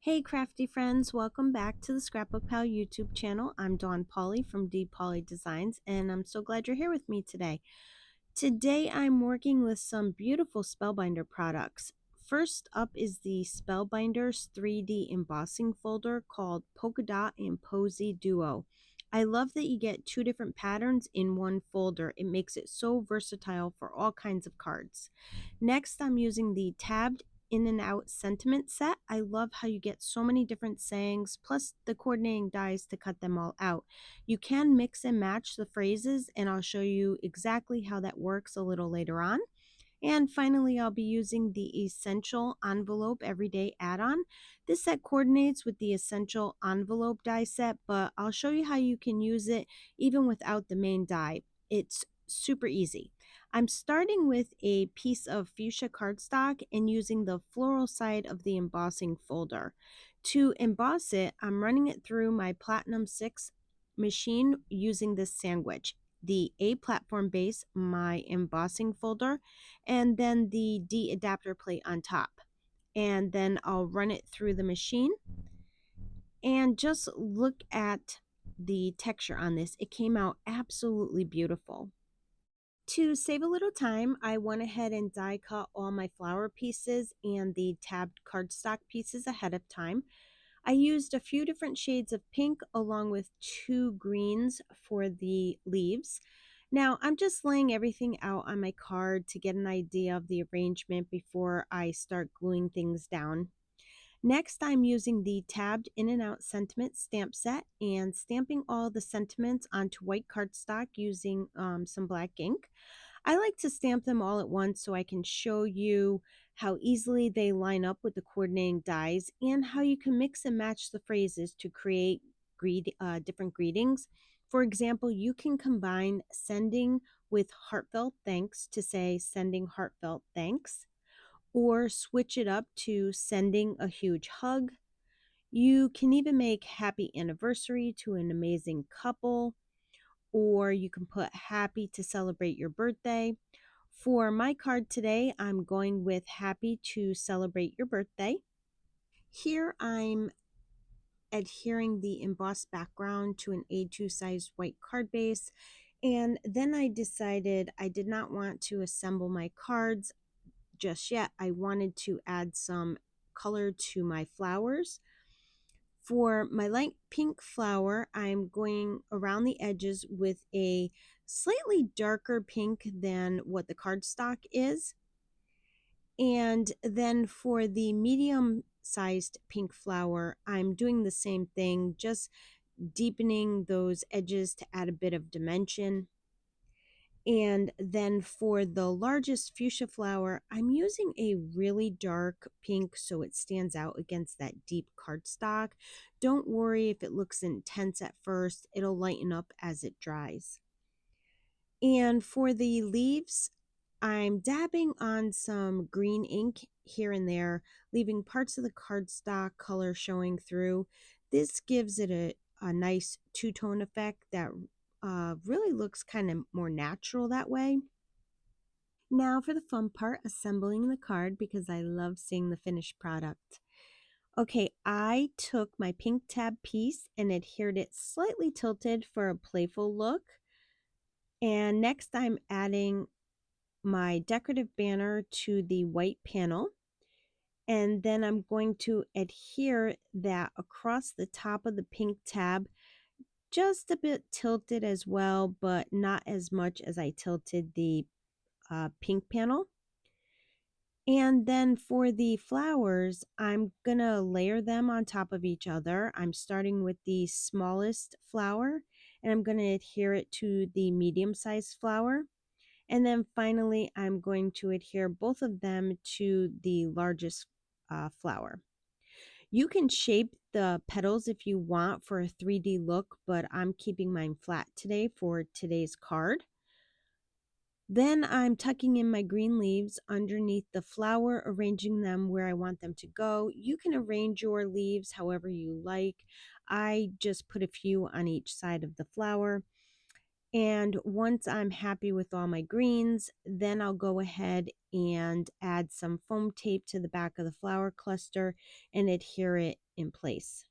Hey crafty friends, welcome back to the ScrapbookPal YouTube channel. I'm Dawn Pauley from D Pauley Designs and I'm so glad you're here with me today. Today I'm working with some beautiful Spellbinder products. First up is the Spellbinders 3D embossing folder called Polka Dot and Posy Duo. I love that you get two different patterns in one folder. It makes it so versatile for all kinds of cards. Next, I'm using the tabbed in and out sentiment set. I love how you get so many different sayings plus the coordinating dies to cut them all out. You can mix and match the phrases and I'll show you exactly how that works a little later on. And finally, I'll be using the Essential Envelope Everyday Add-on. This set coordinates with the Essential Envelope die set, but I'll show you how you can use it even without the main die. It's super easy. I'm starting with a piece of fuchsia cardstock and using the floral side of the embossing folder. To emboss it, I'm running it through my Platinum 6 machine using this sandwich. The A platform base, my embossing folder, and then the D adapter plate on top. And then I'll run it through the machine and just look at the texture on this. It came out absolutely beautiful. To save a little time, I went ahead and die cut all my flower pieces and the tabbed cardstock pieces ahead of time. I used a few different shades of pink along with two greens for the leaves. Now I'm just laying everything out on my card to get an idea of the arrangement before I start gluing things down. Next, I'm using the tabbed in and out sentiment stamp set and stamping all the sentiments onto white cardstock using some black ink. I like to stamp them all at once so I can show you how easily they line up with the coordinating dies and how you can mix and match the phrases to create different greetings. For example, you can combine sending with heartfelt thanks to say sending heartfelt thanks, or switch it up to sending a huge hug. You can even make happy anniversary to an amazing couple, or you can put happy to celebrate your birthday. For my card today, I'm going with happy to celebrate your birthday. Here I'm adhering the embossed background to an A2 size white card base. And then I decided I did not want to assemble my cards just yet. I wanted to add some color to my flowers. For my light pink flower, I'm going around the edges with a slightly darker pink than what the cardstock is. And then for the medium sized pink flower, I'm doing the same thing, just deepening those edges to add a bit of dimension. And then for the largest fuchsia flower, I'm using a really dark pink so it stands out against that deep cardstock. Don't worry if it looks intense at first, it'll lighten up as it dries. And for the leaves, I'm dabbing on some green ink here and there, leaving parts of the cardstock color showing through. This gives it a nice two-tone effect that really looks kind of more natural that way. Now for the fun part, assembling the card, because I love seeing the finished product. Okay, I took my pink tab piece and adhered it slightly tilted for a playful look. And next I'm adding my decorative banner to the white panel. And then I'm going to adhere that across the top of the pink tab, just a bit tilted as well, but not as much as I tilted the pink panel. And then for the flowers, I'm going to layer them on top of each other. I'm starting with the smallest flower, and I'm going to adhere it to the medium-sized flower. And then finally, I'm going to adhere both of them to the largest flower. You can shape the petals if you want for a 3D look, but I'm keeping mine flat today for today's card. Then I'm tucking in my green leaves underneath the flower, arranging them where I want them to go. You can arrange your leaves however you like. I just put a few on each side of the flower. And once I'm happy with all my greens, then I'll go ahead and add some foam tape to the back of the flower cluster and adhere it in place.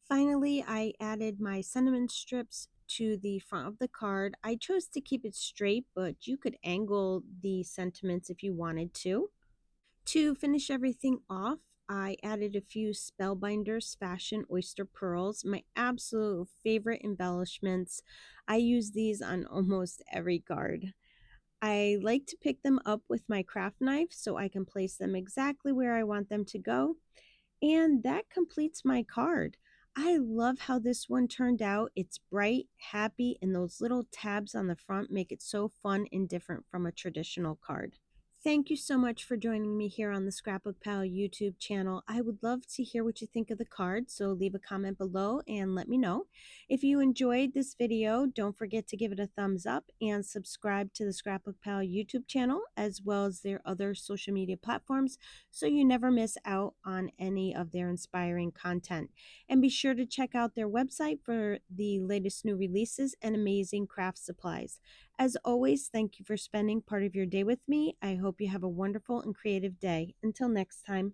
Finally, I added my sentiment strips to the front of the card. I chose to keep it straight, but you could angle the sentiments if you wanted to. To finish everything off, I added a few Spellbinders Fashion Oyster Pearls, my absolute favorite embellishments. I use these on almost every card. I like to pick them up with my craft knife so I can place them exactly where I want them to go. And that completes my card. I love how this one turned out. It's bright, happy, and those little tabs on the front make it so fun and different from a traditional card. Thank you so much for joining me here on the Scrapbook Pal YouTube channel. I would love to hear what you think of the card, so leave a comment below and let me know. If you enjoyed this video, don't forget to give it a thumbs up and subscribe to the Scrapbook Pal YouTube channel as well as their other social media platforms so you never miss out on any of their inspiring content. And be sure to check out their website for the latest new releases and amazing craft supplies. As always, thank you for spending part of your day with me. I hope you have a wonderful and creative day. Until next time.